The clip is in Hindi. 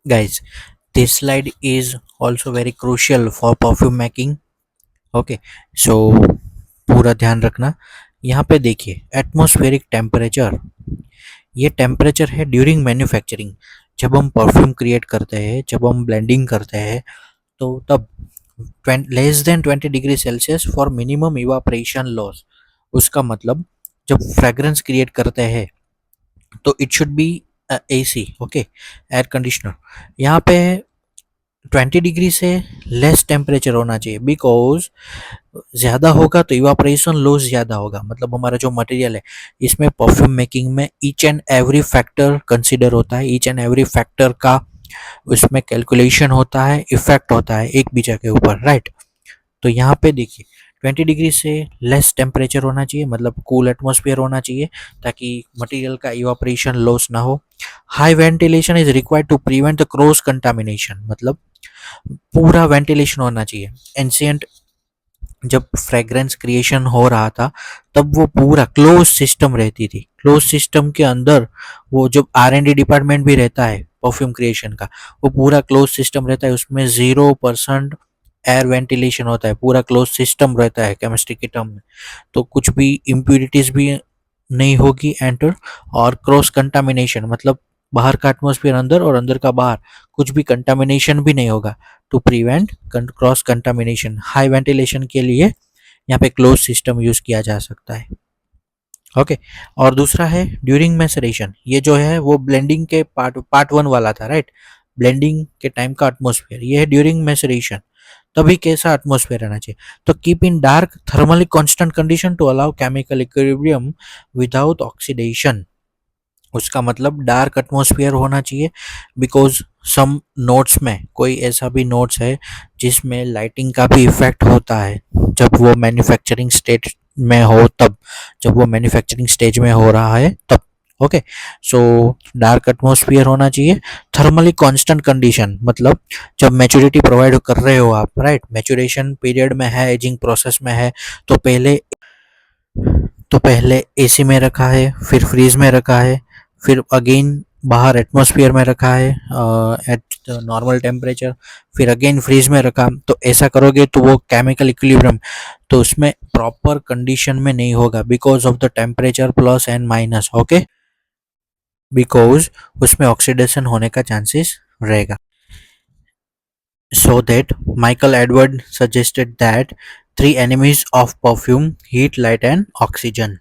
Guys, this slide is also very crucial for perfume making. Okay, so पूरा ध्यान रखना। यहाँ पे देखिए एटमॉस्फेरिक टेम्परेचर, ये टेम्परेचर है ड्यूरिंग मैन्युफैक्चरिंग। जब हम परफ्यूम क्रिएट करते हैं, जब हम ब्लेंडिंग करते हैं, तो तब less than 20 degree Celsius for minimum evaporation loss. उसका मतलब जब फ्रेग्रेंस क्रिएट करते हैं तो it should be AC, okay, air conditioner. यहाँ पे 20 डिग्री से लेस टेम्परेचर होना चाहिए, बिकॉज ज़्यादा होगा तो इवापरेशन लॉस ज़्यादा होगा। मतलब हमारा जो मटेरियल है, इसमें परफ्यूम मेकिंग में each and every factor consider होता है, ईच एंड एवरी फैक्टर का उसमें कैलकुलेशन होता है, इफेक्ट होता है एक बीजा के ऊपर, राइट। तो यहाँ पे देखिए 20 डिग्री से लेस टेम्परेचर होना चाहिए, मतलब कूल एटमॉस्फेयर होना चाहिए, ताकि मटेरियल का इवापरेशन लॉस ना हो। High ventilation is required to prevent the cross contamination, मतलब पूरा वेंटिलेशन होना चाहिए। एंशियंट जब फ्रेग्रेंस क्रिएशन हो रहा था, तब वो पूरा क्लोज सिस्टम रहती थी। क्लोज सिस्टम के अंदर वो जब R&D डिपार्टमेंट भी रहता है परफ्यूम क्रिएशन का, वो पूरा क्लोज सिस्टम रहता है, उसमें 0% एयर वेंटिलेशन होता है, पूरा क्लोज सिस्टम रहता है केमिस्ट्री के टर्म में। तो कुछ भी इम्प्यूरिटीज भी नहीं होगी एंटर, और क्रॉस कंटामिनेशन मतलब बाहर का एटमोसफियर अंदर और अंदर का बाहर, कुछ भी कंटामिनेशन भी नहीं होगा। To prevent cross contamination, high ventilation के लिए यहाँ पे क्लोज सिस्टम यूज किया जा सकता है। ओके, और दूसरा है ड्यूरिंग मैसरेशन। ये जो है वो ब्लेंडिंग के पार्ट 1 वाला था, राइट। ब्लेंडिंग के टाइम का एटमोसफियर, ये है ड्यूरिंग मैसरेशन। तभी कैसा एटमोसफियर रहना चाहिए, तो keep in dark thermally constant condition to allow chemical equilibrium without oxidation. उसका मतलब डार्क एटमॉस्फेयर होना चाहिए, बिकॉज सम नोट्स में कोई ऐसा भी नोट्स है जिसमें लाइटिंग का भी इफेक्ट होता है, जब वो मैन्युफैक्चरिंग स्टेज में हो तब, जब वो मैन्युफैक्चरिंग स्टेज में हो रहा है तब। ओके, सो डार्क एटमॉस्फेयर होना चाहिए। थर्मली कांस्टेंट कंडीशन मतलब जब मैच्योरिटी प्रोवाइड कर रहे हो आप, राइट, मैच्योरेशन पीरियड में है, एजिंग प्रोसेस में है, तो पहले एसी में रखा है, फिर फ्रीज में रखा है, फिर अगेन बाहर एटमॉस्फेयर में रखा है एट नॉर्मल टेम्परेचर, फिर अगेन फ्रीज में रखा। तो ऐसा करोगे तो वो केमिकल इक्विलिब्रियम तो उसमें प्रॉपर कंडीशन में नहीं होगा, because of the temperature plus and minus, okay, because उसमें ऑक्सीडेशन होने का चांसेस रहेगा। So that Michael Edward suggested that three enemies of perfume: heat, light, and oxygen.